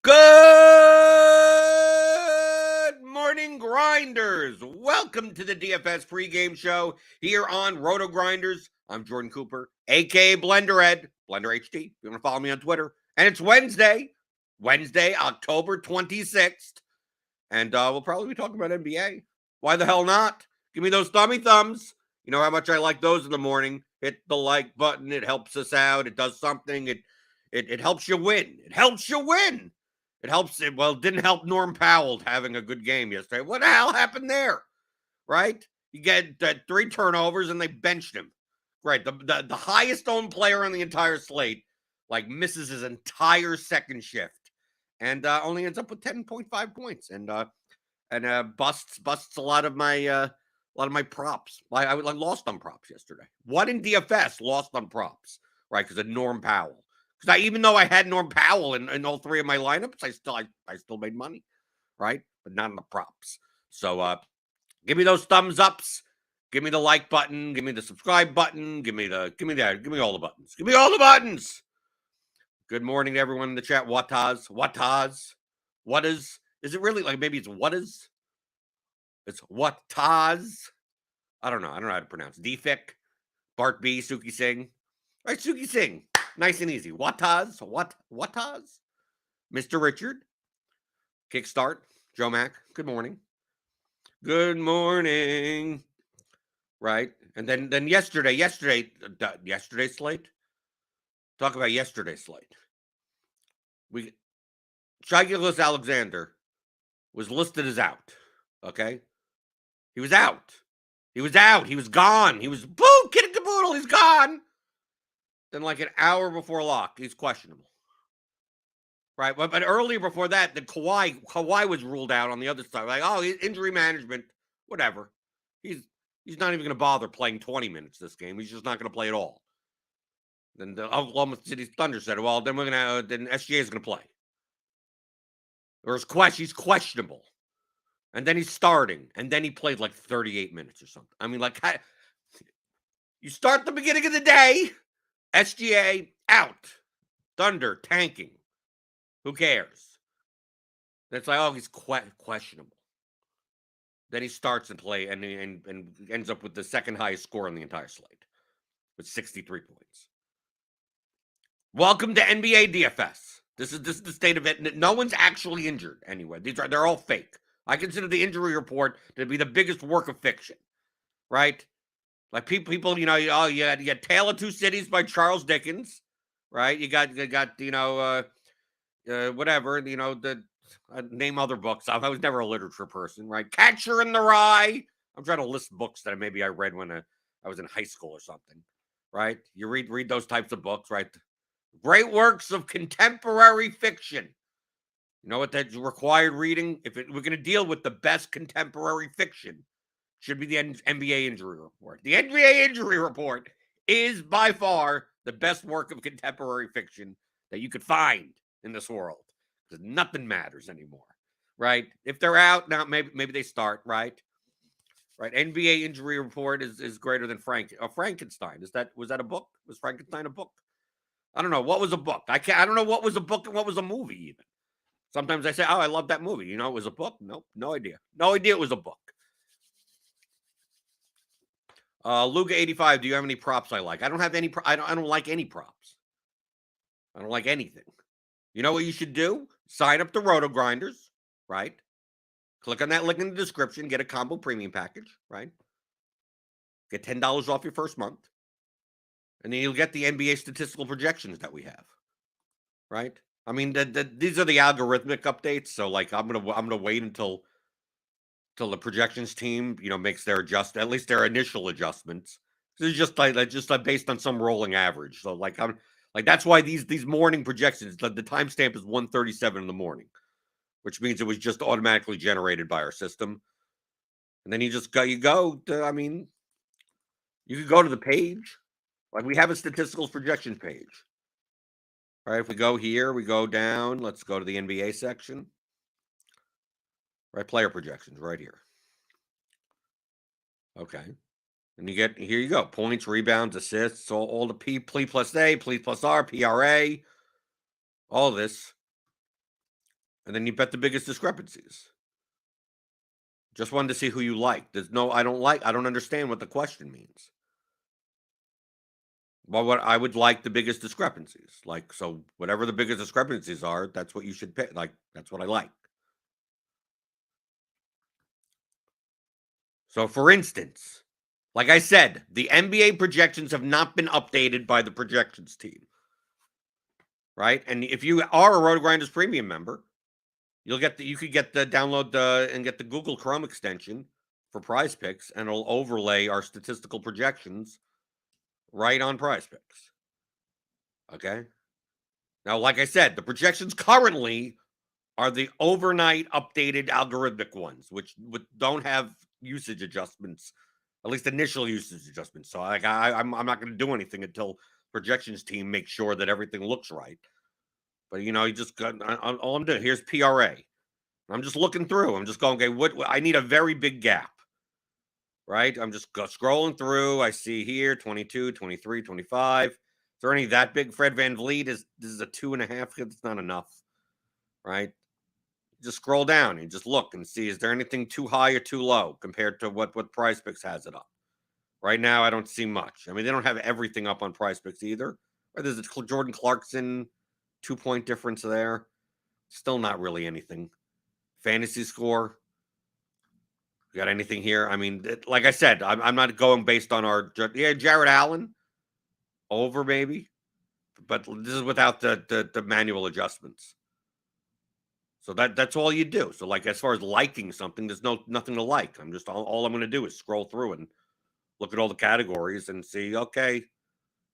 Good morning, grinders. Welcome to the DFS pregame show here on RotoGrinders. I'm Jordan Cooper, aka Blender Ed, Blender HD. If you want to follow me on Twitter. And it's Wednesday, October 26th. And we'll probably be talking about NBA. Why the hell not? Give me those thumbs. You know how much I like those in the morning. Hit the like button. It helps us out. It does something. It helps you win. It helps you win. It helps. It didn't help Norm Powell having a good game yesterday. What the hell happened there? Right? You get 3 turnovers and they benched him. Right. The highest owned player on the entire slate misses his entire second shift and only ends up with 10.5 points and busts a lot of my props. I lost on props yesterday. What in DFS lost on props, right? Because of Norm Powell. Because even though I had Norm Powell in all 3 of my lineups, I still made money, right? But not in the props. So give me those thumbs ups. Give me the like button. Give me the subscribe button. Give me all the buttons. Give me all the buttons. Good morning to everyone in the chat. What is? Is it really maybe it's what is? It's what Taz. I don't know how to pronounce it. Defik, Bart B, Suki Singh. All right, Suki Singh. Nice and easy. Wataz? Mr. Richard. Kickstart. Joe Mack. Good morning. Good morning. Right. And then yesterday's slate. Talk about yesterday's slate. Shai Gilgeous-Alexander was listed as out. Okay. He was out. He was gone. He was kid and caboodle. He's gone. Then an hour before lock, he's questionable. Right. But earlier before that, the Kawhi was ruled out on the other side. Injury management, whatever. He's not even going to bother playing 20 minutes this game. He's just not going to play at all. Then the Oklahoma City Thunder said, then SGA is going to play. Or he's questionable. And then he's starting. And then he played 38 minutes or something. I mean, you start the beginning of the day, SGA out. Thunder tanking. Who cares? It's he's questionable. Then he starts and play and ends up with the second highest score on the entire slate with 63 points. Welcome to NBA DFS. This is the state of it. No one's actually injured anyway. They're all fake. I consider the injury report to be the biggest work of fiction, right? People, you got Tale of Two Cities by Charles Dickens, right? You got whatever, name other books. I was never a literature person, right? Catcher in the Rye. I'm trying to list books that maybe I read when I was in high school or something, right? You read those types of books, right? Great works of contemporary fiction. You know what that's required reading? We're going to deal with the best contemporary fiction, should be the NBA injury report. The NBA injury report is by far the best work of contemporary fiction that you could find in this world, because nothing matters anymore, right? If they're out now, maybe they start, right? Right. NBA injury report is greater than Frankenstein. Was that a book? Was Frankenstein a book? I don't know. What was a book? I don't know what was a book and what was a movie even. Sometimes I say, I love that movie. It was a book? Nope, no idea. No idea it was a book. Luga 85, do you have any props I like? I don't have any. I don't like any props. I don't like anything. You know what you should do? Sign up to RotoGrinders, right? Click on that link in the description. Get a combo premium package, right? Get $10 off your first month. And then you'll get the NBA statistical projections that we have, right? I mean, these are the algorithmic updates. So, I'm gonna wait until the projections team, makes their at least their initial adjustments. It's just based on some rolling average. So, that's why these morning projections, the timestamp is 1:37 in the morning, which means it was just automatically generated by our system. And then you could go to the page. We have a statistical projections page. All right, if we go here, we go down. Let's go to the NBA section. Right, player projections right here. Okay. And here you go. Points, rebounds, assists, all the P plus A, P plus R, PRA, all this. And then you bet the biggest discrepancies. Just wanted to see who you like. I don't understand what the question means. Well, what I would like the biggest discrepancies. Like, so whatever the biggest discrepancies are, that's what you should pick. Like, that's what I like. So, for instance, like I said, the NBA projections have not been updated by the projections team. Right? And if you are a RotoGrinders premium member, you could get the download and get the Google Chrome extension for Prize Picks, and it'll overlay our statistical projections right on Prize Picks. Okay. Now, like I said, the projections currently are the overnight updated algorithmic ones, which don't have usage adjustments, at least initial usage adjustments. So, like, I'm not going to do anything until projections team makes sure that everything looks right. But you just got all I'm doing. Here's PRA. I'm just looking through. I'm just going, okay, what I need a very big gap. Right? I'm just scrolling through. I see here 22, 23, 25. Is there any that big? Fred VanVleet this is a 2.5. It's not enough. Right? Just scroll down and just look and see, is there anything too high or too low compared to what Prize Picks has it up? Right now, I don't see much. I mean, they don't have everything up on Prize Picks either. There's a Jordan Clarkson 2-point difference there. Still not really anything. Fantasy score. You got anything here? I mean, like I said, I'm not going based on Jared Allen over maybe, but this is without the manual adjustments. So that's all you do. So like as far as liking something, there's nothing to like. I'm just all I'm going to do is scroll through and look at all the categories and see, okay,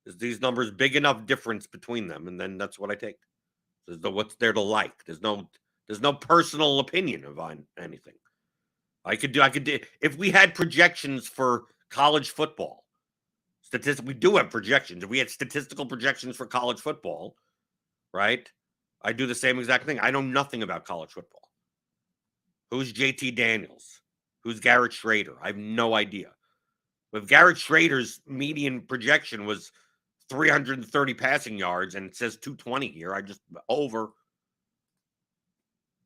is these numbers big enough difference between them, and then that's what I take. So what's there to like? There's no personal opinion of anything. I could do if we had projections for college football. We do have projections. If we had statistical projections for college football, right? I do the same exact thing. I know nothing about college football. Who's JT Daniels? Who's Garrett Schrader? I have no idea. If Garrett Schrader's median projection was 330 passing yards and it says 220 here, I just over.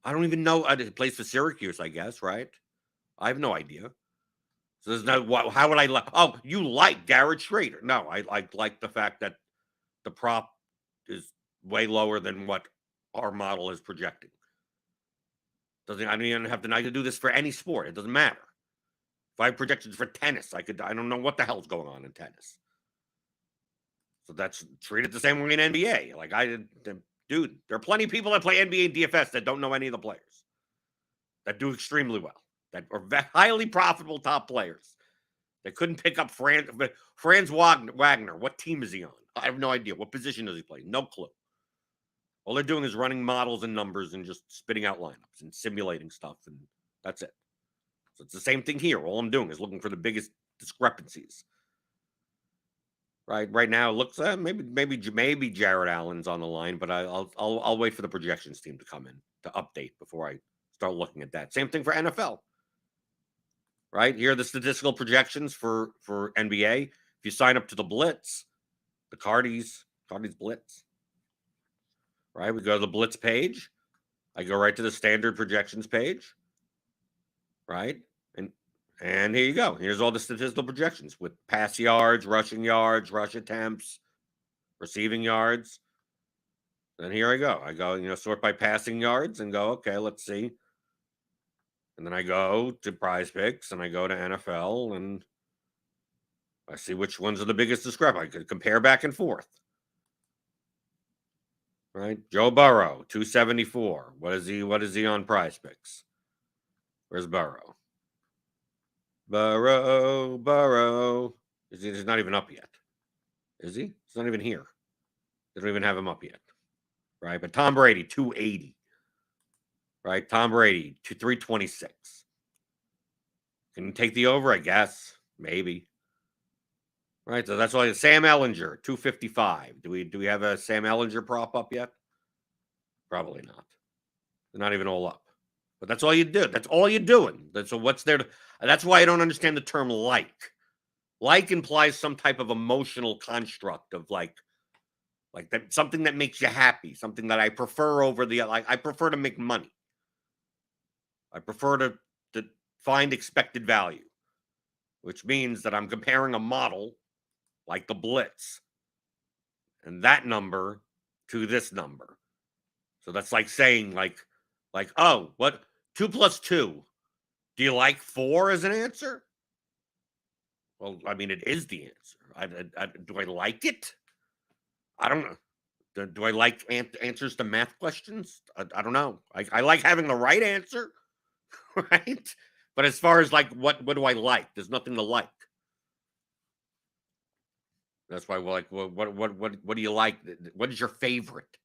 I don't even know. It plays for Syracuse, I guess, right? I have no idea. So there's no. How would I like? Oh, you like Garrett Schrader? No, I like the fact that the prop is way lower than what our model is projecting. I don't even have to do this for any sport. It doesn't matter. If I have projections for tennis, I don't know what the hell's going on in tennis. So that's treated the same way in NBA. Like dude, there are plenty of people that play NBA DFS that don't know any of the players that do extremely well. That are highly profitable top players. They couldn't pick up Franz Wagner. What team is he on? I have no idea. What position does he play? No clue. All they're doing is running models and numbers and just spitting out lineups and simulating stuff, and that's it. So it's the same thing here. All I'm doing is looking for the biggest discrepancies. Right now, it looks maybe Jared Allen's on the line, but I'll wait for the projections team to come in to update before I start looking at that. Same thing for NFL. Right? Here are the statistical projections for NBA. If you sign up to the Blitz, the Cardi's Blitz. Right? We go to the Blitz page. I go right to the standard projections page. Right? And here you go. Here's all the statistical projections with pass yards, rush attempts, receiving yards. And here I go. I go, sort by passing yards and go, okay, let's see. And then I go to Prize Picks and I go to NFL and I see which ones are the biggest discrepancy. I could compare back and forth. Right? Joe Burrow, 274. What is he on Prize Picks? Where's Burrow? Burrow. He's not even up yet. Is he? He's not even here. They don't even have him up yet. Right? But Tom Brady, 280. Right? Tom Brady, 326. Can you take the over? I guess. Maybe. Right? So that's why Sam Ellinger, 255. Do we have a Sam Ellinger prop up yet? Probably not. They're not even all up. But that's all you do. That's all you're doing. So what's there? That's why I don't understand the term like. Like implies some type of emotional construct of like, Like that, something that makes you happy, something that I prefer over the, like, I prefer to make money. I prefer to find expected value, which means that I'm comparing a model like the Blitz and that number to this number. So that's like saying oh, what 2 plus 2? Do you like 4 as an answer? Well, I mean, it is the answer. Do I like it? I don't know. Do I like answers to math questions? I don't know. I like having the right answer, right? But as far as like what do I like? There's nothing to like. That's why we're like, what do you like? What is your favorite?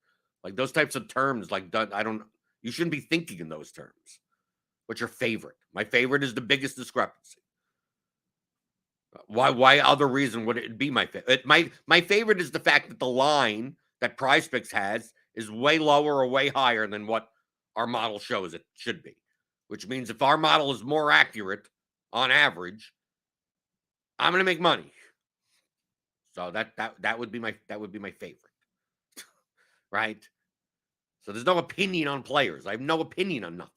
Like those types of terms, like I don't. You shouldn't be thinking in those terms. What's your favorite? My favorite is the biggest discrepancy. Why other reason would it be my favorite? My favorite is the fact that the line that PrizePicks has is way lower or way higher than what our model shows it should be. Which means if our model is more accurate on average, I'm going to make money. So that would be my favorite. Right? So there's no opinion on players. I have no opinion on nothing.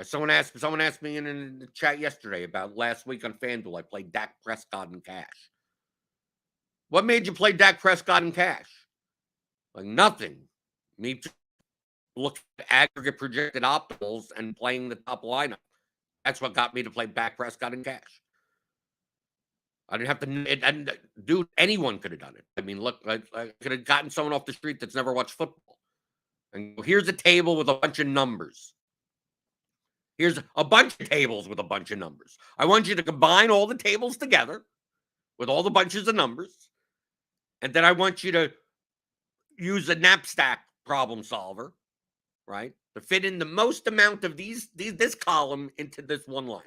Someone asked me in the chat yesterday about last week on FanDuel. I played Dak Prescott in cash. What made you play Dak Prescott in cash? Like nothing. Me look at aggregate projected optimals and playing the top lineup. That's what got me to play Dak Prescott in cash. I didn't have to. And dude, anyone could have done it. I mean, look, I could have gotten someone off the street that's never watched football. And here's a table with a bunch of numbers. Here's a bunch of tables with a bunch of numbers. I want you to combine all the tables together with all the bunches of numbers. And then I want you to use a knapsack problem solver, right? To fit in the most amount of this column into this one line.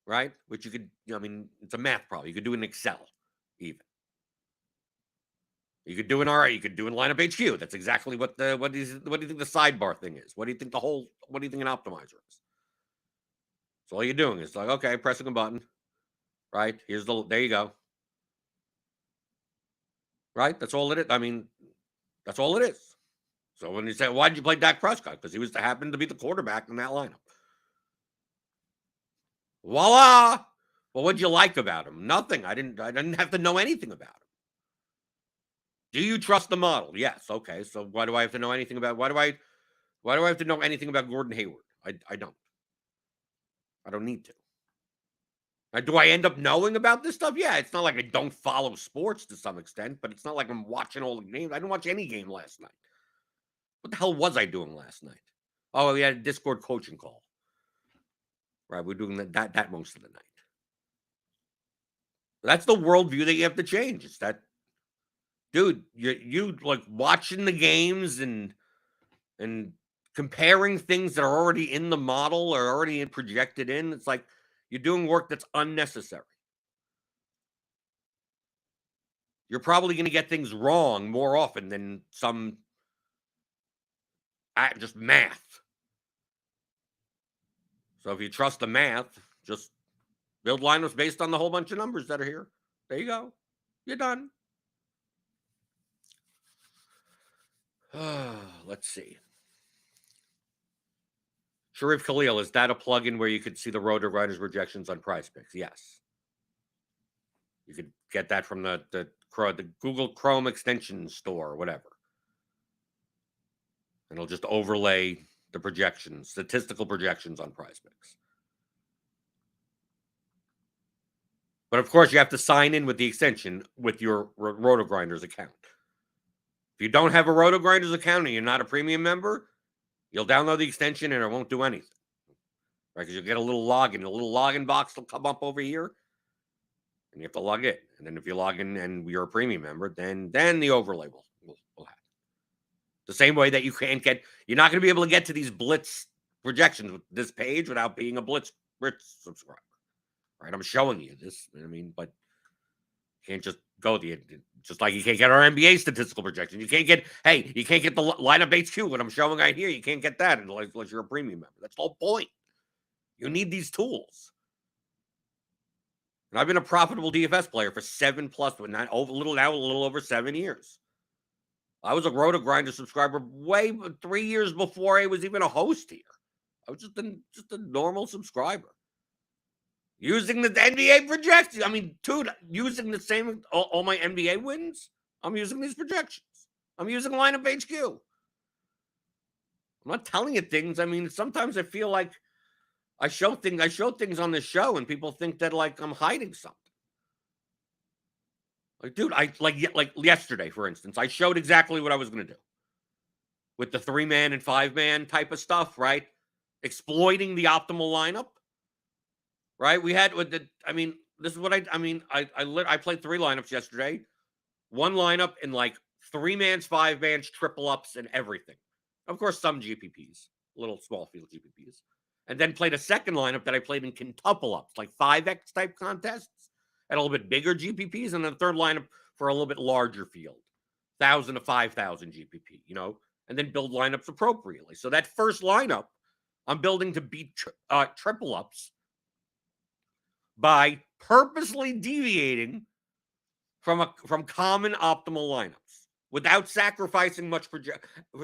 Right? Which you could, I mean, it's a math problem. You could do in Excel, even. You could do in RA, you could do in lineup HQ. That's exactly what do you think the sidebar thing is? What do you think what do you think an optimizer is? So all you're doing is like, okay, pressing a button, right? There you go. Right? That's all it is. I mean, that's all it is. So when you say, why did you play Dak Prescott? Because he happened to be the quarterback in that lineup. Voila! Well, what'd you like about him? Nothing. I didn't have to know anything about him. Do you trust the model? Yes. Okay. So why do I have to know anything about why do I have to know anything about Gordon Hayward? I don't. I don't need to. Do I end up knowing about this stuff? Yeah, it's not like I don't follow sports to some extent, but it's not like I'm watching all the games. I didn't watch any game last night. What the hell was I doing last night? Oh, we had a Discord coaching call. Right, we're doing that most of the night. That's the worldview that you have to change. It's that, dude, you like watching the games and comparing things that are already in the model or already projected in. It's like you're doing work that's unnecessary. You're probably going to get things wrong more often than some just math. So if you trust the math, just build lineups based on the whole bunch of numbers that are here. There you go. You're done. Let's see. Sharif Khalil, is that a plugin where you could see the RotoGrinders projections on PrizePicks? Yes. You could get that from the Google Chrome extension store or whatever. And it'll just overlay the projections, statistical projections on PrizePicks. But of course, you have to sign in with the extension with your RotoGrinders account. If you don't have a RotoGrinders account and you're not a premium member, you'll download the extension and it won't do anything. Right? Because you'll get a little login. A little login box will come up over here. And you have to log in. And then if you log in and you're a premium member, then the overlay will happen. The same way that you're not going to be able to get to these Blitz projections with this page without being a Blitz subscriber. Right? I'm showing you this. I mean, but you can't just go just like you can't get our NBA statistical projection. You can't get the lineup HQ, what I'm showing right here. You can't get that unless you're a premium member. That's the whole point. You need these tools. And I've been a profitable DFS player for 7+, a little over 7 years. I was a RotoGrinder subscriber 3 years before I was even a host here. I was just a normal subscriber. Using the NBA projections. I mean, dude, using the same, all my NBA wins, I'm using these projections. I'm using lineup HQ. I'm not telling you things. I mean, sometimes I feel like I show things on this show, and people think that like I'm hiding something. Like, dude, like yesterday, for instance, I showed exactly what I was going to do with the 3-man and 5-man type of stuff, right? Exploiting the optimal lineup, right? We had with the, I mean, this is what I played 3 lineups yesterday. 1 lineup in like 3-mans, 5-mans, triple ups, and everything. Of course, some GPPs, little small field GPPs. And then played a second lineup that I played in quintuple ups, like 5x type contests, and a little bit bigger GPPs, and then a third lineup for a little bit larger field, 1,000 to 5,000 GPP, and then build lineups appropriately. So that first lineup, I'm building to beat triple ups by purposely deviating from common optimal lineups without sacrificing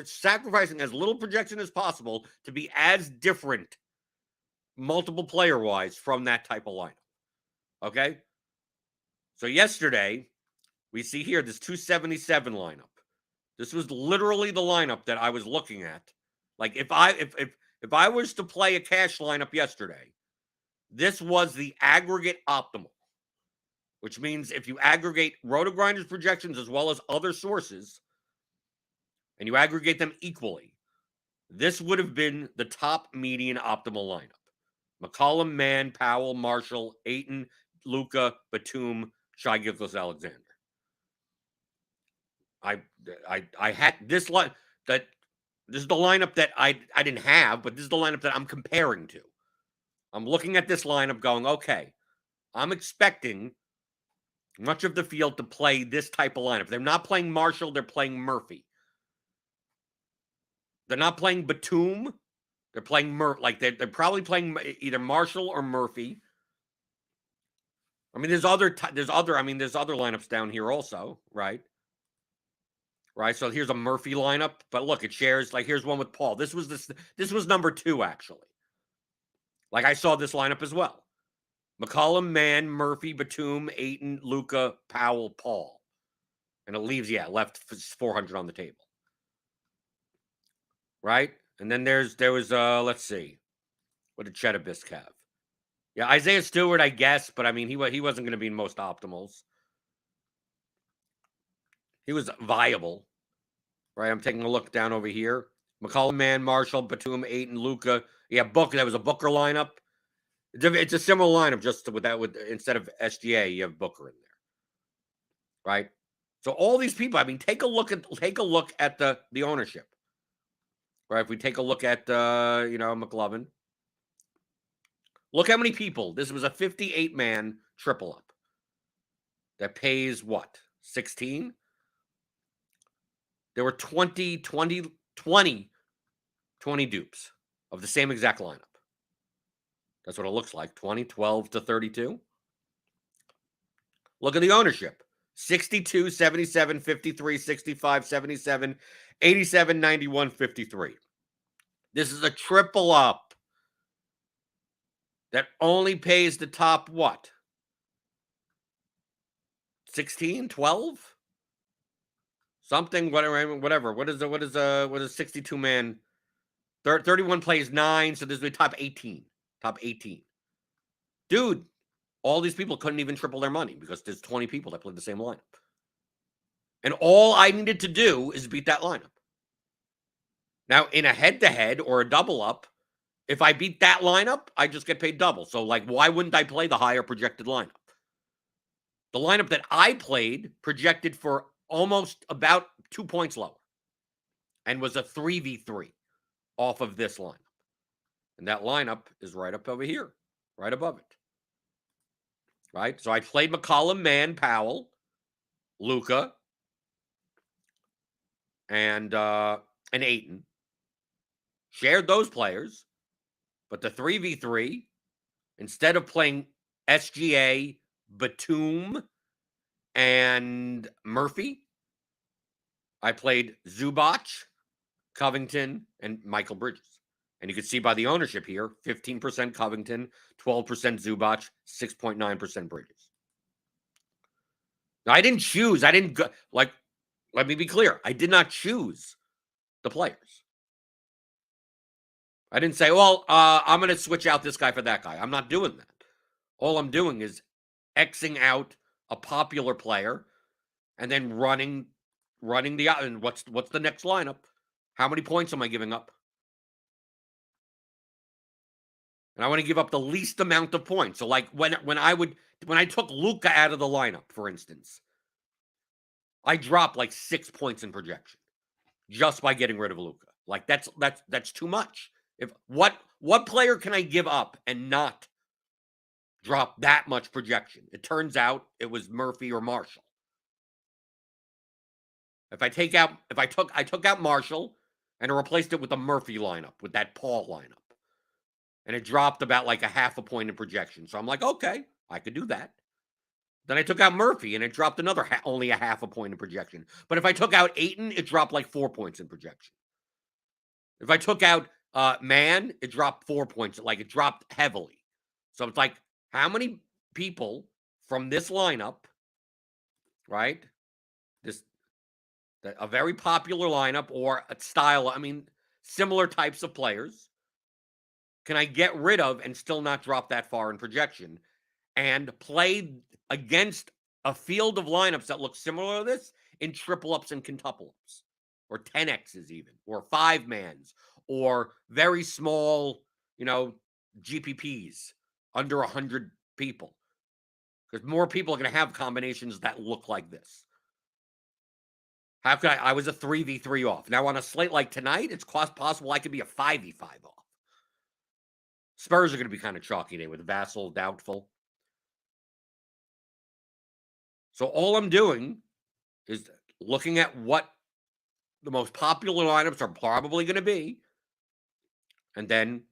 sacrificing as little projection as possible to be as different multiple player wise from that type of lineup. Okay? So yesterday, we see here this 277 lineup. This was literally the lineup that I was looking at. Like if I was to play a cash lineup yesterday, this was the aggregate optimal. Which means if you aggregate RotoGrinders projections as well as other sources, and you aggregate them equally, this would have been the top median optimal lineup. McCollum, Mann, Powell, Marshall, Ayton, Luka, Batum, Shai Gilgeous-Alexander. I had this line that this is the lineup that I didn't have, but this is the lineup that I'm comparing to. I'm looking at this lineup going, okay, I'm expecting much of the field to play this type of lineup. They're not playing Marshall, they're playing Murphy. They're not playing Batum. They're playing they're probably playing either Marshall or Murphy. I mean, there's other lineups down here also, right? Right. So here's a Murphy lineup, but look, it shares. Like here's one with Paul. This was number 2 actually. Like I saw this lineup as well. McCollum, Mann, Murphy, Batum, Ayton, Luka, Powell, Paul, and it leaves left 400 on the table. Right? And then there was let's see. What did Chedabisk have? Yeah, Isaiah Stewart, I guess, but I mean he wasn't going to be in most optimals. He was viable. Right? I'm taking a look down over here. McCollum, Mann, Marshall, Batum, Ayton, Luka. Yeah, Booker. That was a Booker lineup. It's a similar lineup, just with instead of SGA, you have Booker in there. Right? So all these people, I mean, take a look at the ownership. Right? If we take a look at McLovin. Look how many people. This was a 58-man triple up. That pays what? 16? There were 20 dupes of the same exact lineup. That's what it looks like. 20, 12 to 32. Look at the ownership. 62, 77, 53, 65, 77, 87, 91, 53. This is a triple up that only pays the top what? 16, 12? Something, whatever. What is a 62-man? 31 plays 9, so this is the top 18. Top 18. Dude, all these people couldn't even triple their money because there's 20 people that played the same lineup. And all I needed to do is beat that lineup. Now, in a head-to-head or a double up, if I beat that lineup, I just get paid double. So, why wouldn't I play the higher projected lineup? The lineup that I played projected for almost about 2 points lower and was a 3v3 off of this lineup. And that lineup is right up over here, right above it. Right? So I played McCollum, Mann, Powell, Luka, and Ayton. Shared those players, but the 3v3, instead of playing SGA, Batum and Murphy. I played Zubac, Covington, and Michael Bridges. And you can see by the ownership here, 15% Covington, 12% Zubac, 6.9% Bridges. Now, I didn't choose. I didn't go, like, let me be clear. I did not choose the players. I didn't say, well, I'm going to switch out this guy for that guy. I'm not doing that. All I'm doing is Xing out a popular player and then running the, and what's the next lineup? How many points am I giving up? And I want to give up the least amount of points. So like when I took Luka out of the lineup, for instance, I dropped like 6 points in projection just by getting rid of Luka. Like that's too much. If what player can I give up and not drop that much projection? It turns out it was Murphy or Marshall. I took out Marshall and I replaced it with the Murphy lineup, with that Paul lineup. And it dropped about like a half a point in projection. So I'm like, okay, I could do that. Then I took out Murphy and it dropped another only a half a point in projection. But if I took out Ayton, it dropped like 4 points in projection. If I took out Mann, it dropped 4 points. Like it dropped heavily. So it's like, how many people from this lineup, right? A very popular lineup or a style, I mean, similar types of players, can I get rid of and still not drop that far in projection and play against a field of lineups that look similar to this in triple ups and quintuple ups or 10Xs even, or 5-mans or very small, GPPs under 100 people? Because more people are going to have combinations that look like this. How could I was a 3v3 off. Now on a slate like tonight, it's possible I could be a 5v5 off. Spurs are going to be kind of chalky today with Vassell doubtful. So all I'm doing is looking at what the most popular lineups are probably going to be, and then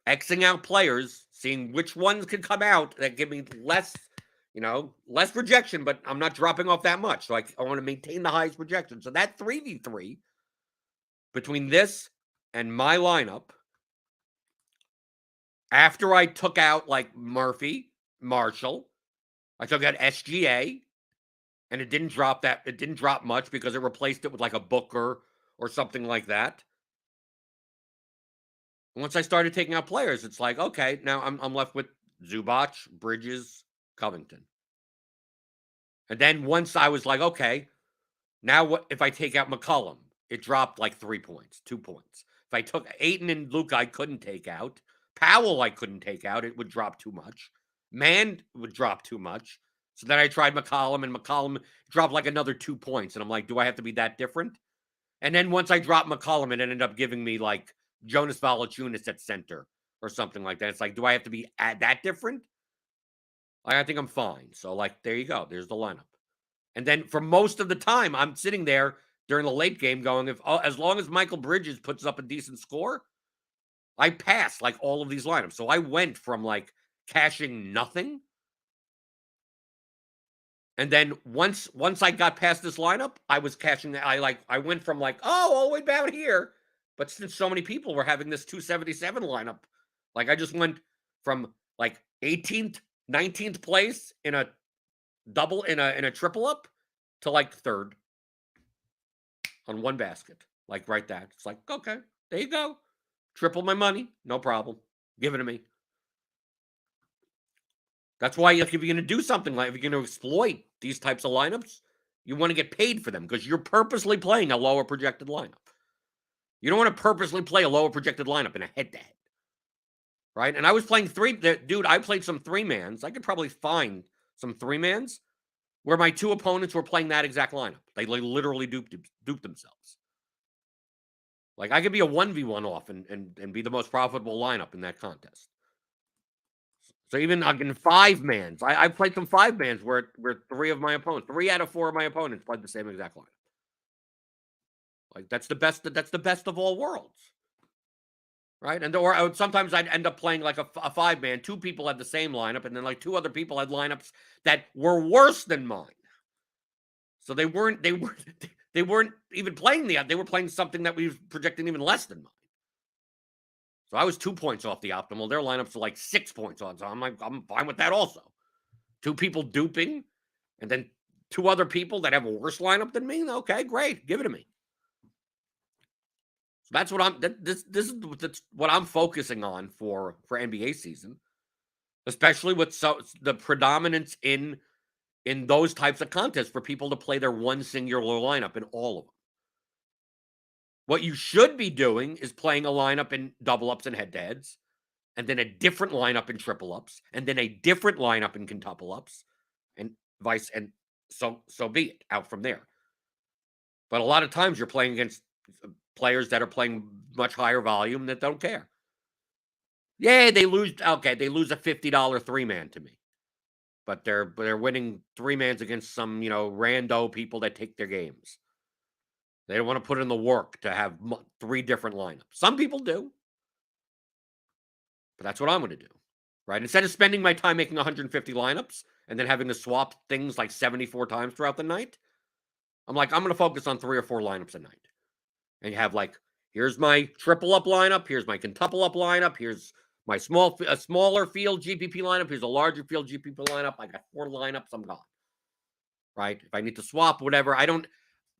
Xing out players, seeing which ones can come out that give me less projection, but I'm not dropping off that much. So I want to maintain the highest projection. So that 3v3 between this and my lineup, after I took out like Murphy, Marshall, I took out SGA, and it didn't drop much because it replaced it with like a Booker or something like that. Once I started taking out players, it's like, okay, now I'm left with Zubac, Bridges, Covington. And then once I was like, okay, now what if I take out McCollum? It dropped like 3 points, 2 points. If I took Ayton and Luke, I couldn't take out. Powell, I couldn't take out. It would drop too much. Mann would drop too much. So then I tried McCollum, and McCollum dropped like another 2 points. And I'm like, do I have to be that different? And then once I dropped McCollum, it ended up giving me like Jonas Valanciunas at center or something like that. It's like, do I have to be that different? I think I'm fine. So like, there you go. There's the lineup. And then for most of the time, I'm sitting there during the late game going, as long as Michael Bridges puts up a decent score, I pass like all of these lineups. So I went from like cashing nothing. And then once I got past this lineup, I was cashing that. I went from like, oh, all the way down here. But since so many people were having this 277 lineup, like I just went from like 18th, 19th place in a double in a triple up to like third on one basket. Like right that. It's like, okay, there you go. Triple my money, no problem. Give it to me. That's why if you're going to do something like, if you're going to exploit these types of lineups, you want to get paid for them because you're purposely playing a lower projected lineup. You don't want to purposely play a lower projected lineup in a head-to-head. Right? And I was playing I played some 3-mans. I could probably find some 3-mans where my 2 opponents were playing that exact lineup. They literally duped themselves. Like I could be a 1v1 off and be the most profitable lineup in that contest. So even in 5-mans, I played some 5-mans where 3 out of 4 of my opponents played the same exact lineup. Like that's the best of all worlds. right? And or sometimes I'd end up playing like a 5-man. 2 people had the same lineup, and then like 2 other people had lineups that were worse than mine. So they weren't they weren't even playing they were playing something that we were projecting even less than mine. So I was 2 points off the optimal. Their lineups were like 6 points on. So I'm like, I'm fine with that also. 2 people duping, and then 2 other people that have a worse lineup than me. Okay, great, give it to me. So that's what this is what I'm focusing on for NBA season, especially with the predominance in those types of contests for people to play their one singular lineup in all of them. What you should be doing is playing a lineup in double ups and head to heads, and then a different lineup in triple ups, and then a different lineup in quintuple ups, and so be it, out from there. But a lot of times you're playing against players that are playing much higher volume that don't care. Yeah, they lose. Okay, they lose a $50 3-man to me, but they're winning 3-mans against some rando people that take their games. They don't want to put in the work to have 3 different lineups. Some people do, but that's what I'm going to do, right? Instead of spending my time making 150 lineups and then having to swap things like 74 times throughout the night, I'm going to focus on 3 or 4 lineups a night. And you have here's my triple up lineup, here's my quintuple up lineup, here's my smaller field GPP lineup, here's a larger field GPP lineup. I got 4 lineups, I'm gone. Right? If I need to swap, whatever,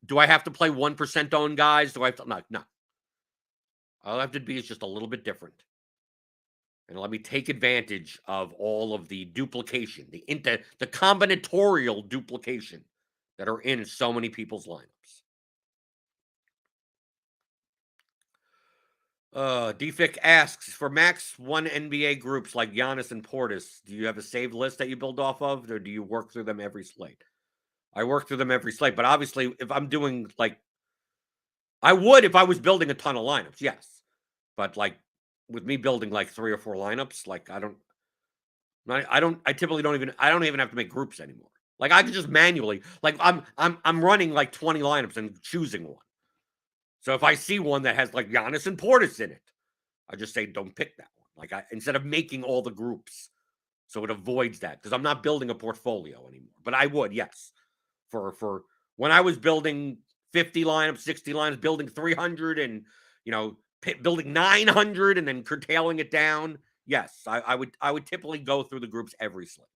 do I have to play 1% owned guys? Do I have to? No. All I have to be is just a little bit different. And let me take advantage of all of the duplication, the combinatorial duplication that are in so many people's lineups. DFIC asks, for max 1 NBA groups like Giannis and Portis, do you have a saved list that you build off of, or do you work through them every slate? I work through them every slate, but obviously if I'm doing I would if I was building a ton of lineups, yes. But with me building 3 or 4 lineups, I typically don't even have to make groups anymore. I could just manually, I'm running 20 lineups and choosing one. So if I see one that has Giannis and Portis in it, I just say don't pick that one. Instead of making all the groups, so it avoids that, because I'm not building a portfolio anymore. But I would, yes, for when I was building 50 lineups, 60 lineups, building 300, and building 900, and then curtailing it down. Yes, I would typically go through the groups every slate.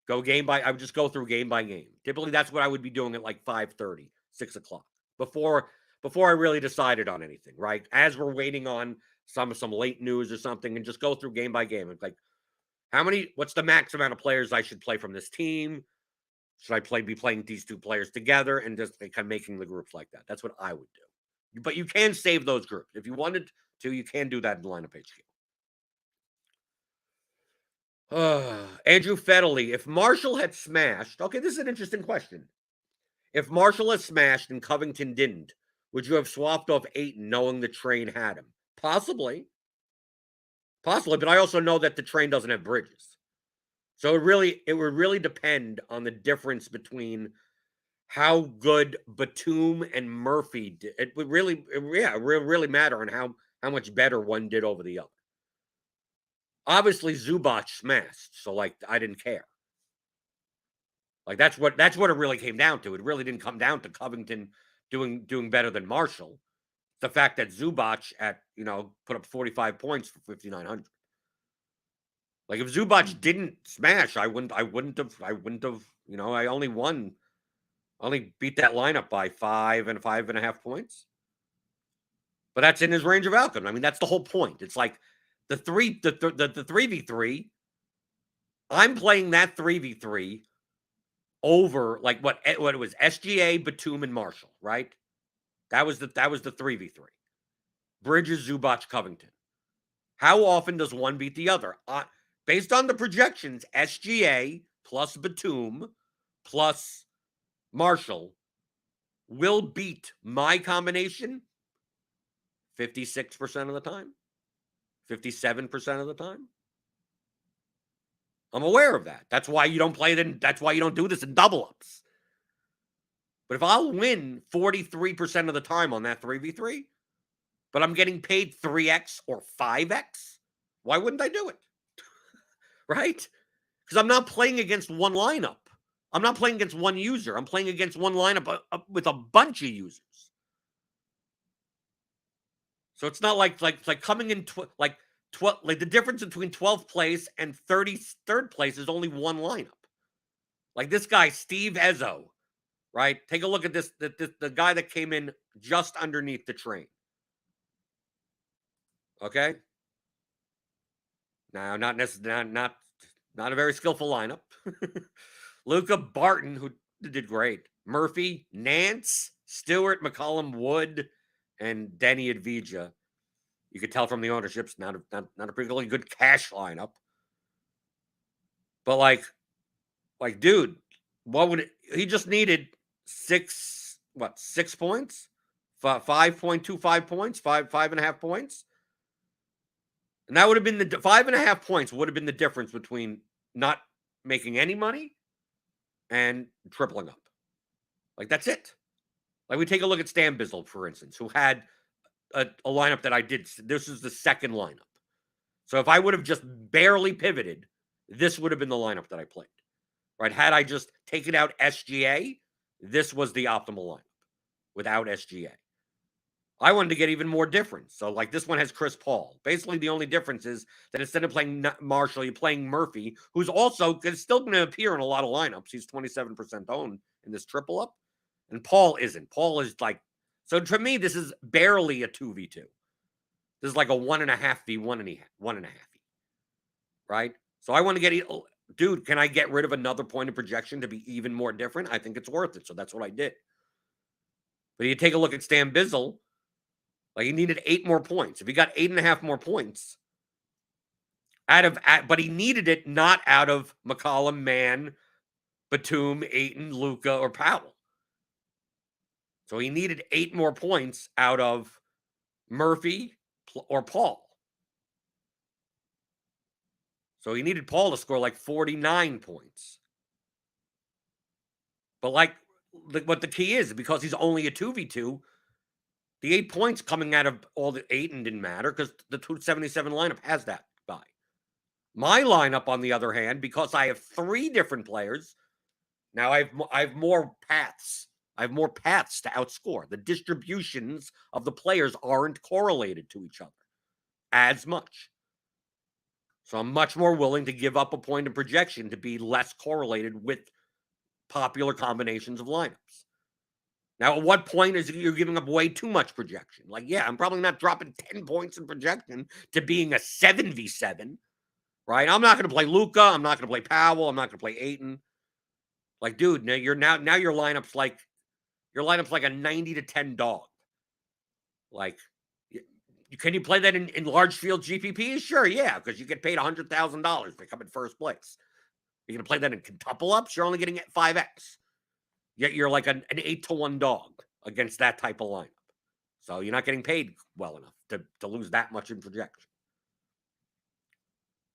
I would just go through game by game. Typically, that's what I would be doing at 5:30, 6 o'clock before I really decided on anything. Right, as we're waiting on some late news or something, and just go through game by game. It's what's the max amount of players I should play from this team? Should I be playing these 2 players together, and just kind of making the groups like that? That's what I would do. But you can save those groups. If you wanted to, you can do that in lineup HQ. Andrew Fettley, if Marshall had smashed, okay, this is an interesting question. If Marshall had smashed and Covington didn't, would you have swapped off Ayton knowing the train had him? Possibly, but I also know that the train doesn't have Bridges. So it would really depend on the difference between how good Batum and Murphy did. It would really matter on how much better one did over the other. Obviously, Zubac smashed, so I didn't care. That's what it really came down to. It really didn't come down to Covington doing better than Marshall. The fact that Zubac put up 45 points for 5,900. If Zubac didn't smash, I wouldn't have. I only beat that lineup by 5 and 5.5 points. But that's in his range of outcome. I mean, that's the whole point. It's the 3v3. I'm playing that 3v3 over what it was, SGA, Batum, and Marshall, right? That was the 3v3. Bridges, Zubac, Covington. How often does one beat the other? Based on the projections, SGA plus Batum plus Marshall will beat my combination 56% of the time, 57% of the time. I'm aware of that. That's why you don't play then. That's why you don't do this in double ups. But if I'll win 43% of the time on that 3v3, but I'm getting paid 3x or 5x, why wouldn't I do it? Right? Because I'm not playing against one lineup. I'm not playing against one user. I'm playing against one lineup with a bunch of users. So it's not like coming in like the difference between 12th place and 33rd place is only one lineup. Like this guy Steve Ezzo, right? Take a look at this. The guy that came in just underneath the train. Okay. Now, not necessarily not a very skillful lineup. Luca Barton, who did great. Murphy, Nance, Stewart, McCollum, Wood, and Denny Advija. You could tell from the ownerships, not a particularly good cash lineup. But like, dude, what would he just needed 6 points? 5.25 points, 5.5 points. And that would have been the 5.5 points would have been the difference between not making any money and tripling up. Like, that's it. Like, we take a look at Stan Bizzle, for instance, who had a lineup that I did. This is the second lineup. So if I would have just barely pivoted, this would have been the lineup that I played. Right? Had I just taken out SGA, this was the optimal lineup without SGA. I wanted to get even more difference. So, like, this one has Chris Paul. Basically, the only difference is that instead of playing Marshall, you're playing Murphy, who's also still going to appear in a lot of lineups. He's 27% owned in this triple up. And Paul isn't. Paul is like, so to me, this is barely a 2v2. This is like a 1.5v, 1.5v. Right? So I want to get, dude, can I get rid of another point of projection to be even more different? I think it's worth it. So that's what I did. But you take a look at Stan Bizzle. Like, he needed 8 more points. If he got 8.5 more points but he needed it not out of McCollum, Mann, Batum, Ayton, Luka, or Powell. So he needed 8 more points out of Murphy or Paul. So he needed Paul to score like 49 points. But like, what the key is, because he's only a 2v2, the 8 points coming out of all the Ayton didn't matter because the 277 lineup has that guy. My lineup, on the other hand, because I have 3 different players, now I have more paths. I have more paths to outscore. The distributions of the players aren't correlated to each other as much. So I'm much more willing to give up a point of projection to be less correlated with popular combinations of lineups. Now, at what point is you're giving up way too much projection? Like, yeah, I'm probably not dropping 10 points in projection to being a 7v7, right? I'm not going to play Luka. I'm not going to play Powell. I'm not going to play Ayton. Like, dude, now your lineup's like a 90-10 dog. Like, can you play that in large field GPPs? Sure, yeah, because you get paid $100,000 to come in first place. You're going to play that in quintuple ups? You're only getting 5x. Yet you're like an 8-1 dog against that type of lineup. So you're not getting paid well enough to lose that much in projection.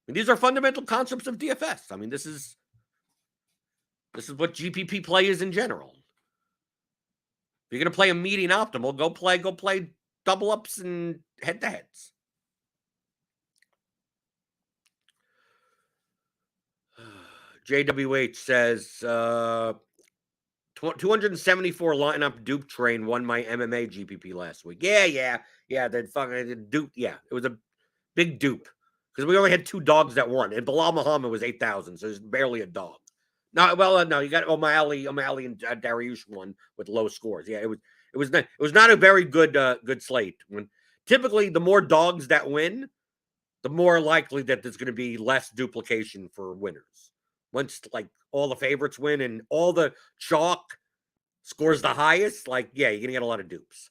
I mean, these are fundamental concepts of DFS. I mean, this is what GPP play is in general. If you're going to play a median optimal, go play double ups and head-to-heads. JWH says 274 lineup dupe train won my MMA GPP last week. Yeah. The fucking dupe. Yeah, it was a big dupe because we only had 2 dogs that won, and Bilal Muhammad was 8,000, so it's barely a dog. No, you got O'Malley and Dariush won with low scores. Yeah, it was not a very good slate. When typically the more dogs that win, the more likely that there's going to be less duplication for winners. Once like all the favorites win and all the chalk scores the highest, like, yeah, you're going to get a lot of dupes.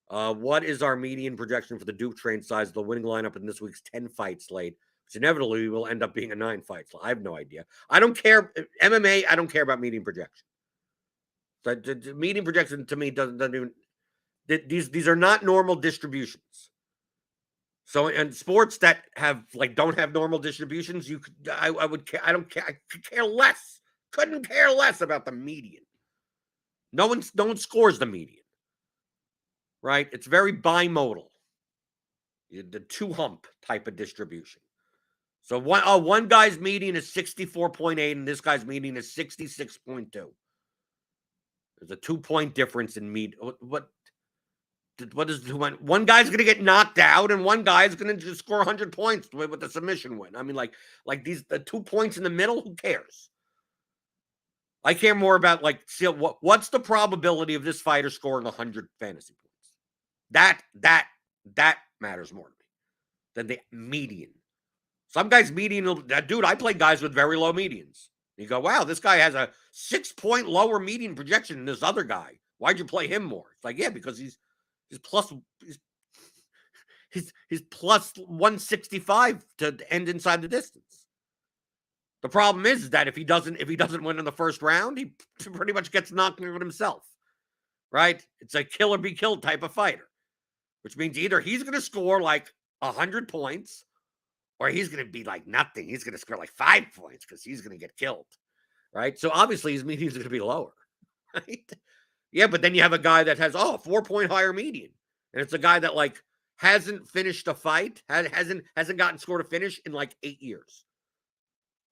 What is our median projection for the dupe train size of the winning lineup in this week's 10-fight slate, which inevitably will end up being a 9-fight slate? I have no idea. I don't care. MMA, I don't care about median projection. So, median projection to me doesn't even... These are not normal distributions. So in sports that don't have normal distributions, I don't care. I could care less. Couldn't care less about the median. No one scores the median, right? It's very bimodal. The 2-hump type of distribution. So one guy's median is 64.8 and this guy's median is 66.2. There's a 2-point difference in what is one guy's going to get knocked out and one guy's going to just score 100 points with the submission win. I mean, like the 2 points in the middle, who cares? I care more about what's the probability of this fighter scoring 100 fantasy points. That matters more to me than the median. Some guys median, dude, I play guys with very low medians. You go, wow, this guy has a 6-point lower median projection than this other guy. Why'd you play him more? It's like, yeah, because he's plus 165 to end inside the distance. The problem is that if he doesn't win in the first round, he pretty much gets knocked out himself. Right? It's a kill or be killed type of fighter, which means either he's going to score like 100 points or he's going to be like nothing. He's going to score like 5 points because he's going to get killed. Right? So obviously his median is going to be lower. Right? Yeah, but then you have a guy that has 4-point higher median. And it's a guy that like hasn't finished a fight, hasn't gotten score to finish in like 8 years.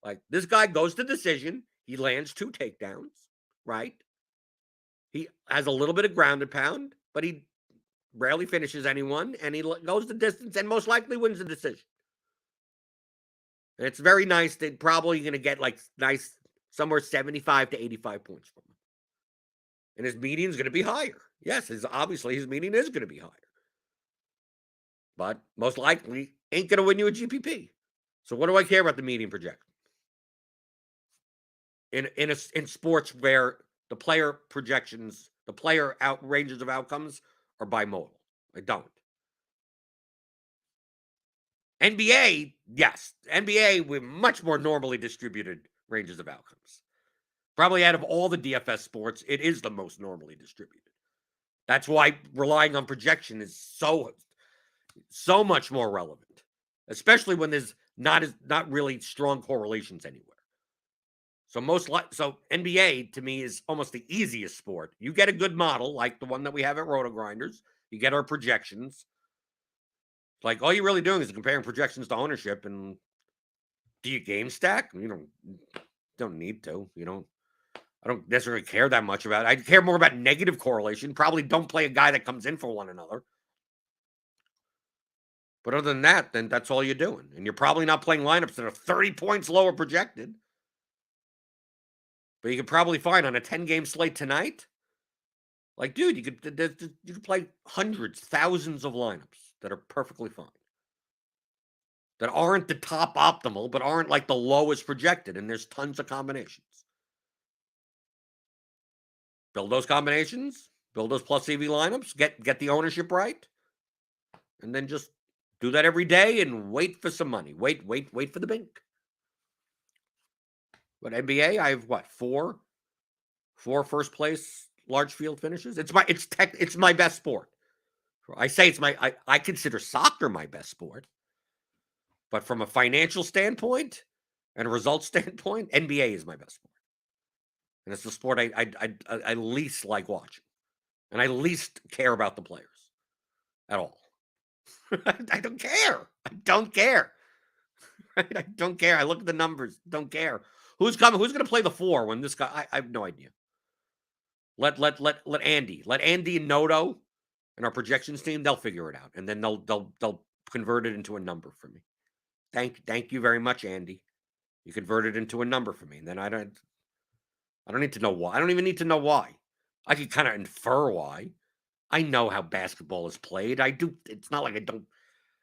Like this guy goes to decision, he lands 2 takedowns, right? He has a little bit of ground and pound, but he rarely finishes anyone, and he goes the distance and most likely wins the decision. And it's very nice. They're probably going to get like nice somewhere 75 to 85 points from him. And his median is going to be higher. Yes, obviously his median is going to be higher. But most likely ain't going to win you a GPP. So what do I care about the median projection? In sports where the player projections, the player ranges of outcomes are bimodal. I don't. NBA, yes. NBA with much more normally distributed ranges of outcomes. Probably out of all the DFS sports, it is the most normally distributed. That's why relying on projection is so much more relevant, especially when there's not really strong correlations anywhere. So NBA to me is almost the easiest sport. You get a good model like the one that we have at RotoGrinders. You get our projections. Like all you're really doing is comparing projections to ownership. And do you game stack? You don't need to. I don't necessarily care that much about it. I care more about negative correlation. Probably don't play a guy that comes in for one another. But other than that, then that's all you're doing. And you're probably not playing lineups that are 30 points lower projected. But you could probably find on a 10-game slate tonight, like, dude, you could play hundreds, thousands of lineups that are perfectly fine. That aren't the top optimal, but aren't like the lowest projected. And there's tons of combinations. Build those combinations, build those plus EV lineups, get the ownership right, and then just do that every day and wait for some money. Wait for the bank. But NBA, I have what, four first place large field finishes. It's my best sport. I say I consider soccer my best sport, but from a financial standpoint and a results standpoint, NBA is my best sport. And it's the sport I least like watching. And I least care about the players at all. I don't care. I don't care. Right? I don't care. I look at the numbers. Don't care. Who's coming? Who's going to play the 4 when this guy? I have no idea. Let Andy. Let Andy and Noto and our projections team. They'll figure it out, and then they'll convert it into a number for me. Thank you very much, Andy. You convert it into a number for me, and then I don't need to know why. I don't even need to know why. I could kind of infer why. I know how basketball is played. I do. It's not like I don't.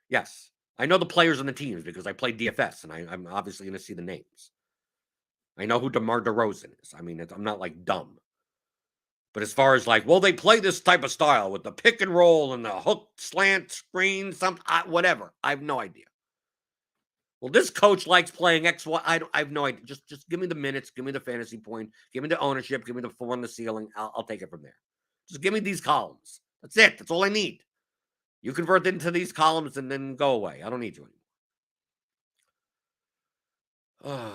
Yes, I know the players on the teams because I play DFS, and I'm obviously going to see the names. I know who DeMar DeRozan is. I mean, I'm not like dumb. But as far as like, well, they play this type of style with the pick and roll and the hook, slant, screen, whatever. I have no idea. Well, this coach likes playing X, Y. I have no idea. Just give me the minutes. Give me the fantasy point. Give me the ownership. Give me the 4 on the ceiling. I'll take it from there. Just give me these columns. That's it. That's all I need. You convert into these columns and then go away. I don't need you anymore.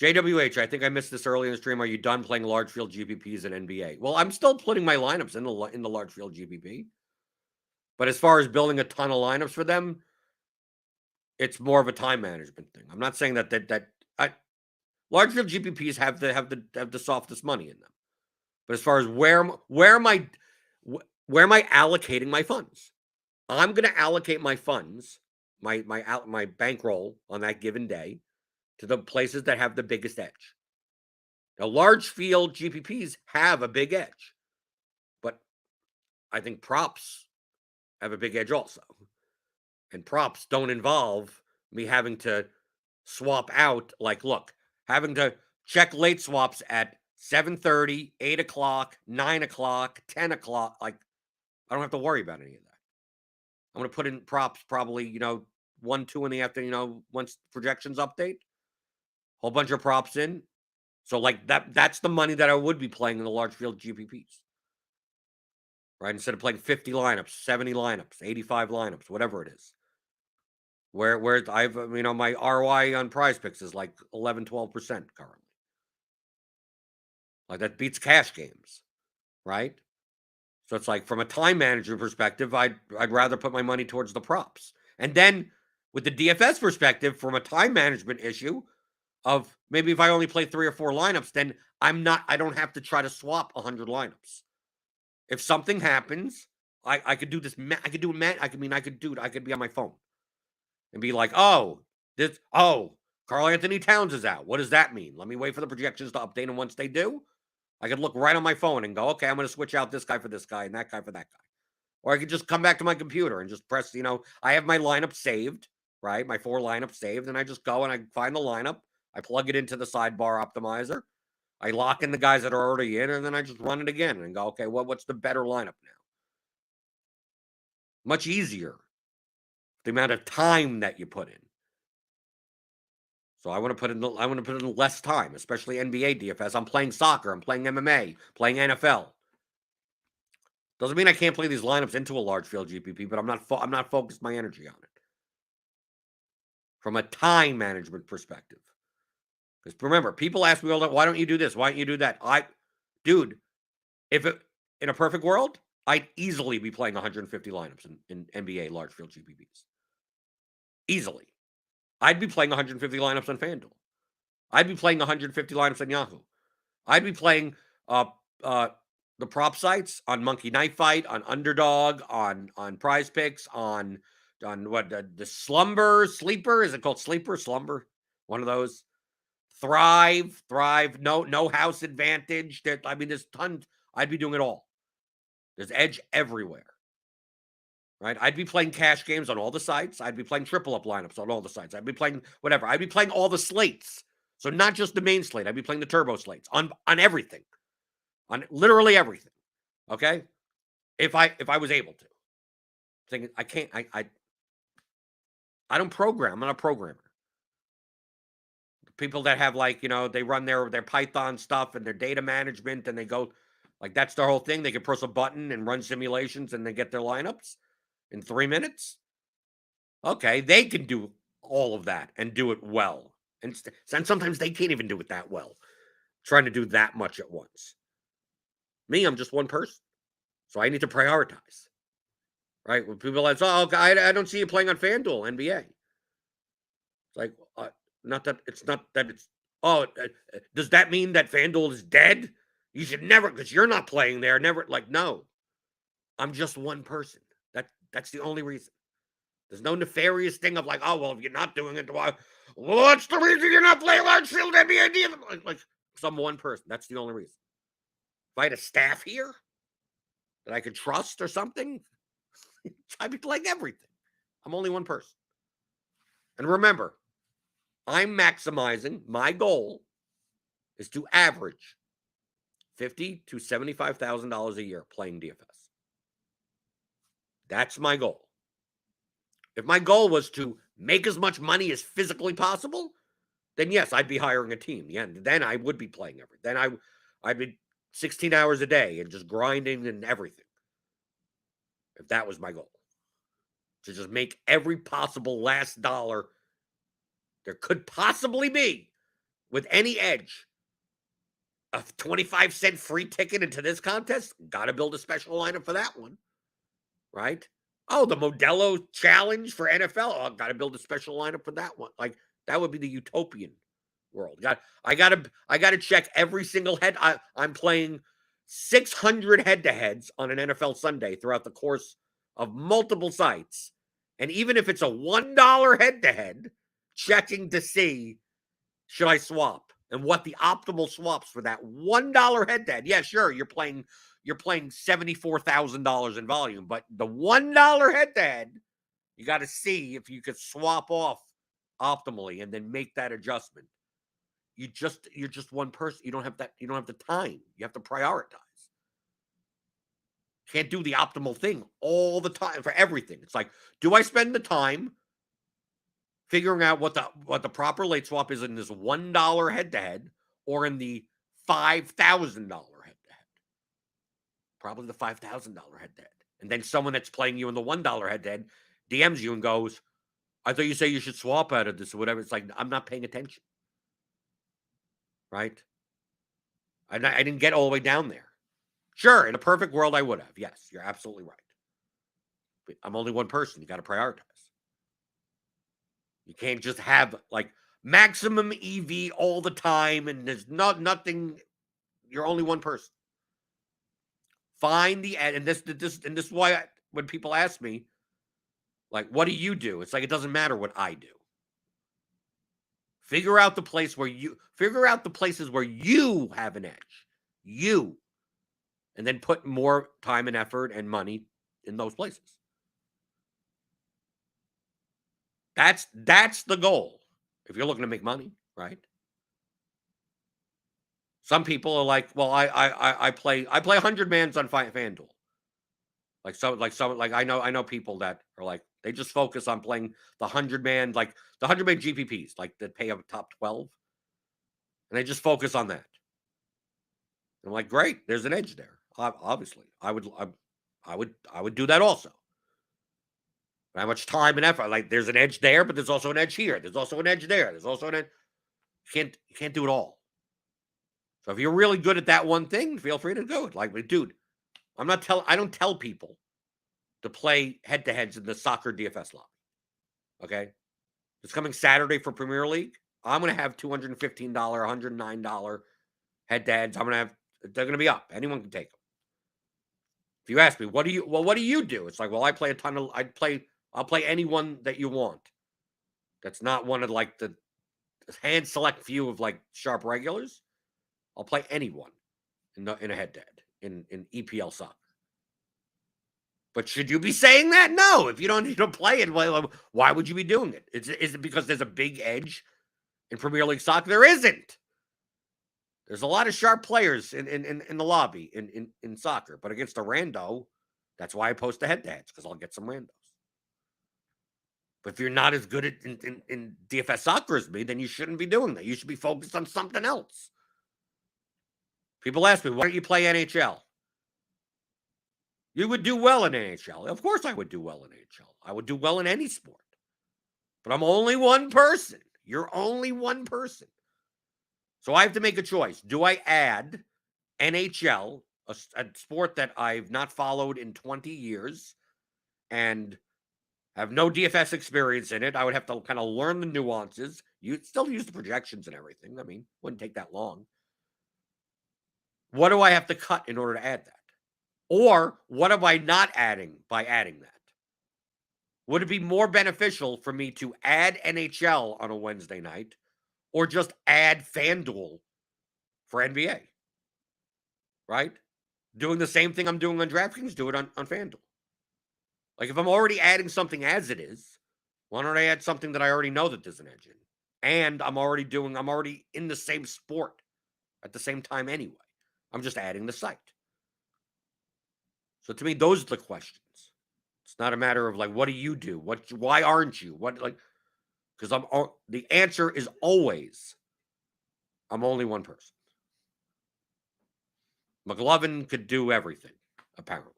JWH, I think I missed this early in the stream. Are you done playing large field GPPs in NBA? Well, I'm still putting my lineups in the large field GPP. But as far as building a ton of lineups for them, it's more of a time management thing. I'm not saying that large field GPPs have the softest money in them. But as far as where am I allocating my funds? I'm going to allocate my funds, my bankroll on that given day to the places that have the biggest edge. Now, large field GPPs have a big edge, but I think props have a big edge also. And props don't involve me having to swap out. Like, look, having to check late swaps at 7:30, 8 o'clock, 9 o'clock, 10 o'clock. Like, I don't have to worry about any of that. I'm going to put in props probably, 1, 2 in the afternoon, once projections update. Whole bunch of props in. So, like, that's the money that I would be playing in the large field GPPs. Right? Instead of playing 50 lineups, 70 lineups, 85 lineups, whatever it is. Where I've, my ROI on prize picks is like 11, 12% currently. Like, that beats cash games, right? So it's like, from a time management perspective, I'd rather put my money towards the props. And then with the DFS perspective, from a time management issue of maybe if I only play 3 or 4 lineups, then I don't have to try to swap 100 lineups. If something happens, I could do this. I could do it. I could be on my phone and be like, Carl Anthony Towns is out. What does that mean? Let me wait for the projections to update. And once they do, I could look right on my phone and go, okay, I'm going to switch out this guy for this guy and that guy for that guy. Or I could just come back to my computer and just press, I have my lineup saved, right? My 4 lineups saved. And I just go and I find the lineup. I plug it into the sidebar optimizer. I lock in the guys that are already in, and then I just run it again and go, okay, what's the better lineup now? Much easier. The amount of time that you put in. So I want to put in less time, especially NBA DFS. I'm playing soccer. I'm playing MMA, playing NFL. Doesn't mean I can't play these lineups into a large field GPP, but I'm not focused my energy on it from a time management perspective. Because remember, people ask me all that, why don't you do this? Why don't you do that? Dude, in a perfect world, I'd easily be playing 150 lineups in NBA large field GPPs. Easily. I'd be playing 150 lineups on FanDuel. I'd be playing 150 lineups on Yahoo. I'd be playing the prop sites on Monkey Knife Fight, on Underdog, on Prize Picks, on what the Sleeper? Is it called Sleeper? Slumber? One of those. Thrive, no house advantage. There's tons. I'd be doing it all. There's edge everywhere. Right? I'd be playing cash games on all the sites. I'd be playing triple up lineups on all the sites. I'd be playing whatever. I'd be playing all the slates. So not just the main slate. I'd be playing the turbo slates on everything. On literally everything. Okay? If I was able to. Thinking I can't I don't program. I'm not a programmer. People that have they run their Python stuff and their data management and they go that's their whole thing. They can press a button and run simulations and they get their lineups in 3 minutes. Okay, they can do all of that and do it well. And sometimes they can't even do it that well, trying to do that much at once. Me, I'm just one person. So I need to prioritize. Right? When people are like, I don't see you playing on FanDuel, NBA. It's like, does that mean that FanDuel is dead? You should never, because you're not playing there, never, no. I'm just one person. That's the only reason. There's no nefarious thing of if you're not doing it, what's the reason you're not playing large field NBA? Because I'm one person. That's the only reason. If I had a staff here that I could trust or something, I'd be playing everything. I'm only one person. And remember, I'm maximizing. My goal is to average $50,000 to $75,000 a year playing DFS. That's my goal. If my goal was to make as much money as physically possible, then yes, I'd be hiring a team. Yeah, then I would be playing everything. Then I'd be 16 hours a day and just grinding and everything. If that was my goal. To just make every possible last dollar there could possibly be with any edge. A 25-cent free ticket into this contest, got to build a special lineup for that one. Right? Oh, the Modelo challenge for NFL. Oh, I've got to build a special lineup for that one. Like that would be the utopian world. I gotta check every single head. I'm playing 600 head-to-heads on an NFL Sunday throughout the course of multiple sites. And even if it's a $1 head-to-head, checking to see should I swap and what the optimal swaps for that $1 head-to-head. Yeah, sure, you're playing $74,000 in volume, but the $1 head-to-head, you got to see if you could swap off optimally and then make that adjustment. You're just one person. You don't have the time. You have to prioritize. Can't do the optimal thing all the time for everything. It's like, do I spend the time figuring out what the proper late swap is in this $1 head-to-head or in the $5,000 head-to-head? Probably the $5,000 head-to-head. And then someone that's playing you in the $1 head-to-head DMs you and goes, I thought you say you should swap out of this or whatever. It's like, I'm not paying attention. Right? I didn't get all the way down there. Sure, in a perfect world, I would have. Yes, you're absolutely right. But I'm only one person. You got to prioritize. You can't just have like maximum EV all the time and there's nothing. You're only one person. Find the and this is why when people ask me, like, what do you do? It's like it doesn't matter what I do. Figure out the places where you have an edge. You. And then put more time and effort and money in those places. That's the goal. If you're looking to make money, right? Some people are like, well, I play 100 mans on FanDuel. Like I know people that are like they just focus on playing the 100-man, like the 100-man GPPs, like that pay a top 12, and they just focus on that. I'm like, great, there's an edge there. Obviously, I would do that also. How much time and effort? Like, there's an edge there, but there's also an edge here. There's also an edge there. There's also an edge. You can't do it all. So if you're really good at that one thing, feel free to do it. Like, dude, I don't tell people to play head-to-heads in the soccer DFS lobby. Okay? It's coming Saturday for Premier League. I'm going to have $215, $109 head-to-heads. They're going to be up. Anyone can take them. If you ask me, what do you do? It's like, well, I'll play anyone that you want. That's not one of like the hand select few of like sharp regulars. I'll play anyone in a head-to-head in EPL soccer. But should you be saying that? No. If you don't need to play it, why would you be doing it? Is it because there's a big edge in Premier League soccer? There isn't. There's a lot of sharp players in the lobby in soccer, but against a rando, that's why I post the head-to-heads, because I'll get some randos. But if you're not as good at in DFS soccer as me, then you shouldn't be doing that. You should be focused on something else. People ask me, why don't you play NHL? You would do well in NHL. Of course I would do well in NHL. I would do well in any sport. But I'm only one person. You're only one person. So I have to make a choice. Do I add NHL, a sport that I've not followed in 20 years and have no DFS experience in it? I would have to kind of learn the nuances. You still use the projections and everything. I mean, wouldn't take that long. What do I have to cut in order to add that? Or what am I not adding by adding that? Would it be more beneficial for me to add NHL on a Wednesday night or just add FanDuel for NBA? Right? Doing the same thing I'm doing on DraftKings, do it on FanDuel. Like, if I'm already adding something as it is, why don't I add something that I already know that there's an edge in? And I'm already in the same sport at the same time anyway. I'm just adding the site. So to me, those are the questions. It's not a matter of like, what do you do? Why aren't you? Because the answer is always, I'm only one person. McLovin could do everything, apparently.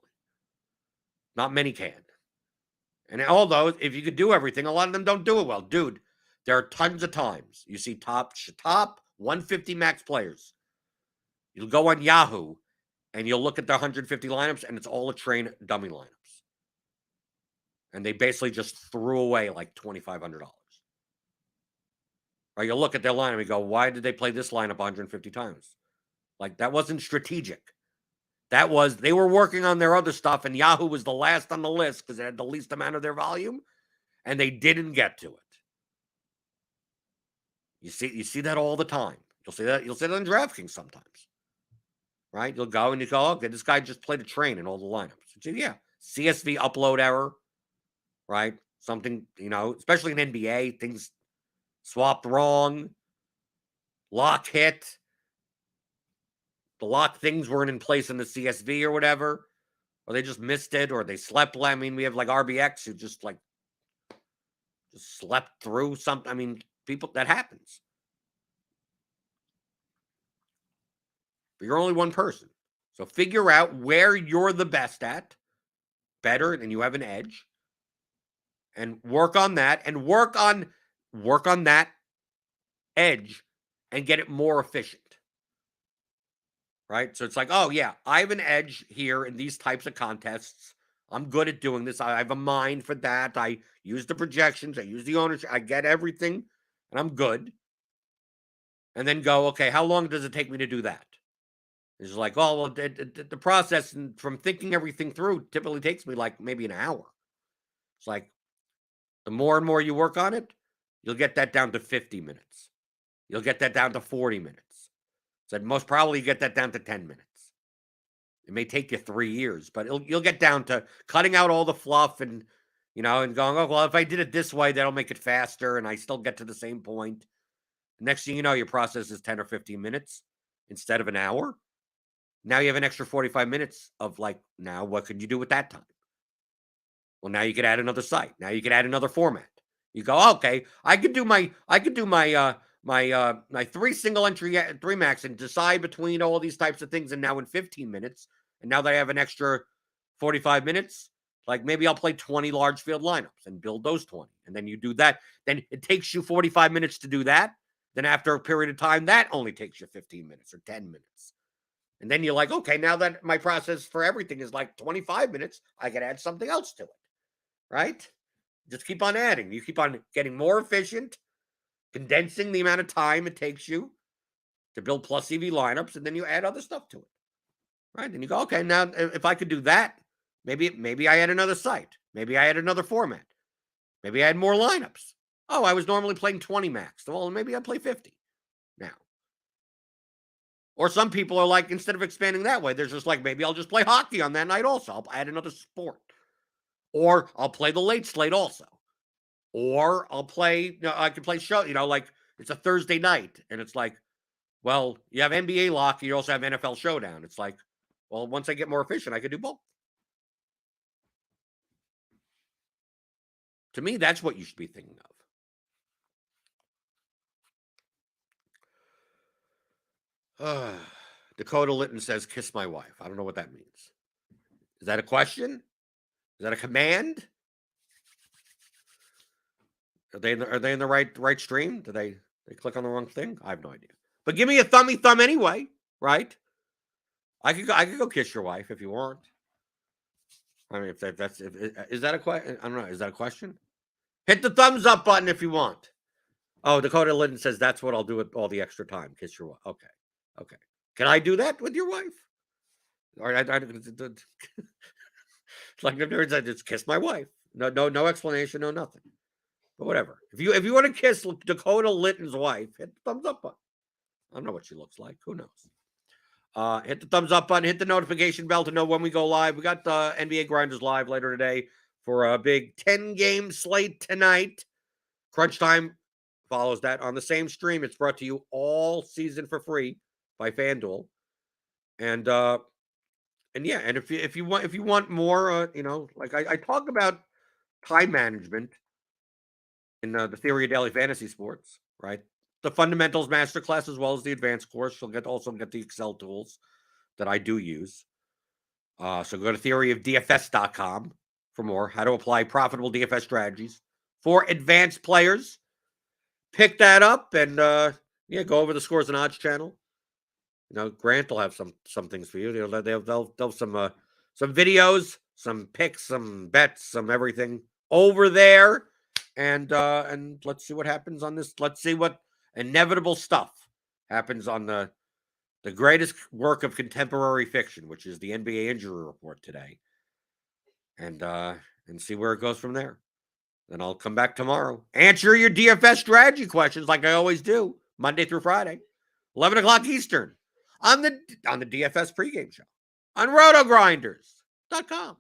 Not many can. And although if you could do everything, a lot of them don't do it well. Dude, there are tons of times you see top 150 max players. You'll go on Yahoo and you'll look at the 150 lineups and it's all a train dummy lineups. And they basically just threw away like $2,500. Right? You look at their lineup and go, why did they play this lineup 150 times? Like, that wasn't strategic. That was, they were working on their other stuff, and Yahoo was the last on the list because it had the least amount of their volume, and they didn't get to it. You see that all the time. You'll see that on DraftKings sometimes. Right? You'll go and you go, okay, this guy just played a train in all the lineups. So, yeah. CSV upload error, right? Something, especially in NBA, things swapped wrong, lock hit. The lock things weren't in place in the CSV or whatever, or they just missed it, or they slept. I mean, we have like RBX who just slept through something. I mean, people, that happens. But you're only one person. So figure out where you're the best at, better, and you have an edge, and work on that, and work on that edge and get it more efficient. Right? So it's like, oh, yeah, I have an edge here in these types of contests. I'm good at doing this. I have a mind for that. I use the projections. I use the ownership. I get everything, and I'm good. And then go, okay, how long does it take me to do that? It's like, oh, well, the process from thinking everything through typically takes me like maybe an hour. It's like, the more and more you work on it, you'll get that down to 50 minutes. You'll get that down to 40 minutes. So most probably you get that down to 10 minutes. It may take you 3 years, but you'll get down to cutting out all the fluff and, and going, oh, well, if I did it this way, that'll make it faster and I still get to the same point. Next thing you know, your process is 10 or 15 minutes instead of an hour. Now you have an extra 45 minutes of like, now what could you do with that time? Well, now you could add another site. Now you could add another format. You go, okay, I could do my 3 single entry 3 max and decide between all these types of things. And now in 15 minutes, and now that I have an extra 45 minutes, like maybe I'll play 20 large field lineups and build those 20. And then you do that. Then it takes you 45 minutes to do that. Then after a period of time, that only takes you 15 minutes or 10 minutes. And then you're like, okay, now that my process for everything is like 25 minutes, I can add something else to it. Right? Just keep on adding. You keep on getting more efficient, condensing the amount of time it takes you to build plus EV lineups, and then you add other stuff to it. Right? And you go, okay, now if I could do that, maybe I add another site. Maybe I add another format. Maybe I add more lineups. Oh, I was normally playing 20 max. Well, maybe I play 50 now. Or some people are like, instead of expanding that way, there's just like, maybe I'll just play hockey on that night also. I'll add another sport. Or I'll play the late slate also. Or I'll play, I can play show, like it's a Thursday night. And it's like, well, you have NBA lock, you also have NFL showdown. It's like, well, once I get more efficient, I could do both. To me, that's what you should be thinking of. Dakota Litton says, kiss my wife. I don't know what that means. Is that a question? Is that a command? Are they in the right stream? Do they click on the wrong thing? I have no idea. But give me a thumb anyway, right? I could go kiss your wife if you want. I mean, is that a question? I don't know. Is that a question? Hit the thumbs up button if you want. Oh, Dakota Litton says that's what I'll do with all the extra time. Kiss your wife. Okay. Can I do that with your wife? Or like I just kiss my wife. No explanation, no nothing. But whatever. If you want to kiss Dakota Litton's wife, hit the thumbs up button. I don't know what she looks like. Who knows? Hit the thumbs up button. Hit the notification bell to know when we go live. We got the NBA Grinders live later today for a big 10-game slate tonight. Crunch Time follows that on the same stream. It's brought to you all season for free by FanDuel. And yeah, and if you want more, like I talk about time management in the Theory of Daily Fantasy Sports, right? The fundamentals masterclass as well as the advanced course. You'll also get the Excel tools that I do use. So go to theoryofdfs.com for more. How to apply profitable DFS strategies for advanced players. Pick that up and go over the Scores and Odds channel. Grant will have some things for you. They'll have some videos, some picks, some bets, some everything over there, and let's see what happens on this. Let's see what inevitable stuff happens on the greatest work of contemporary fiction, which is the NBA injury report today, and see where it goes from there. Then I'll come back tomorrow, answer your DFS strategy questions like I always do, Monday through Friday, 11 o'clock Eastern, on the DFS pregame show on RotoGrinders.com.